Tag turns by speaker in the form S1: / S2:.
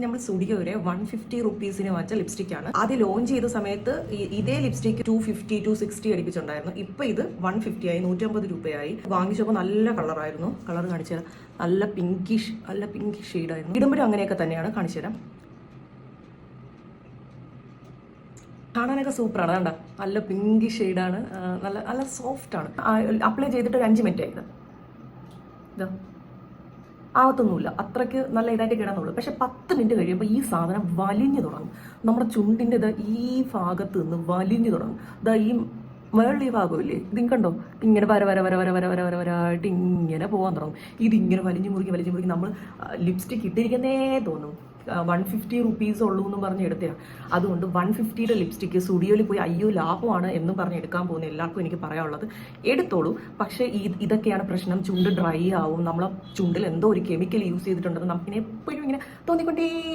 S1: നമ്മൾ സ്റ്റുഡിയോയിലെ 150 റുപ്പീസിന് വാങ്ങിച്ച ലിപ്സ്റ്റിക്കാണ്. ആദ്യം ലോഞ്ച് ചെയ്ത സമയത്ത് ഇതേ ലിപ്സ്റ്റിക്ക് 250 260 അടിപ്പിച്ചുണ്ടായിരുന്നു. ഇപ്പൊ ഇത് 150 ആയി, 150 രൂപയായി. വാങ്ങിച്ചപ്പോൾ നല്ല കളറായിരുന്നു. കളർ കാണിച്ചു തരാം. നല്ല പിങ്കിഷ് ഷെയ്ഡായിരുന്നു. ഇടുമ്പോഴും അങ്ങനെയൊക്കെ തന്നെയാണ്. കാണിച്ചു തരാം. കാണാനൊക്കെ സൂപ്പറാണ്. കണ്ട നല്ല പിങ്ക് ഷെയ്ഡാണ്. നല്ല നല്ല സോഫ്റ്റ് ആണ്. അപ്ലൈ ചെയ്തിട്ട് ഒരു 5 മിനിറ്റ് ആയത്. ഇതാ ആവത്തൊന്നുമില്ല, അത്രയ്ക്ക് നല്ല ഇതായിട്ട് കിടന്നുള്ളൂ. പക്ഷെ 10 മിനിറ്റ് കഴിയുമ്പോൾ ഈ സാധനം വലിഞ്ഞു തുടങ്ങും. നമ്മുടെ ചുണ്ടിൻ്റെ ഇത് ഈ ഭാഗത്ത് നിന്ന് വലിഞ്ഞു തുടങ്ങും. ഇതാ ഈ മേളിൽ ഈ ഭാഗമില്ലേ, ഇതിങ് കണ്ടോ, ഇങ്ങനെ വര വര വര വര വര വര വര വരായിട്ട് ഇങ്ങനെ പോകാൻ തുടങ്ങും. ഇതിങ്ങനെ വലിഞ്ഞു മുറുകി നമ്മൾ ലിപ്സ്റ്റിക് ഇട്ടിരിക്കുന്നേ തോന്നും. 150 റുപ്പീസ് ഉള്ളൂ എന്നും പറഞ്ഞ് എടുത്തതാണ്. അതുകൊണ്ട് 150യുടെ ലിപ്സ്റ്റിക്ക് സ്റ്റുഡിയോയിൽ പോയി അയ്യോ ലാഭമാണ് എന്നും പറഞ്ഞ് എടുക്കാൻ പോകുന്ന എല്ലാവർക്കും എനിക്ക് പറയാനുള്ളത്, എടുത്തോളൂ. പക്ഷേ ഇതൊക്കെയാണ് പ്രശ്നം. ചുണ്ട് ഡ്രൈ ആവും. നമ്മളെ ചുണ്ടിൽ എന്തോ ഒരു കെമിക്കൽ യൂസ് ചെയ്തിട്ടുണ്ടെന്ന് നമുക്കിനെ എപ്പോഴും ഇങ്ങനെ തോന്നിക്കൊണ്ടേ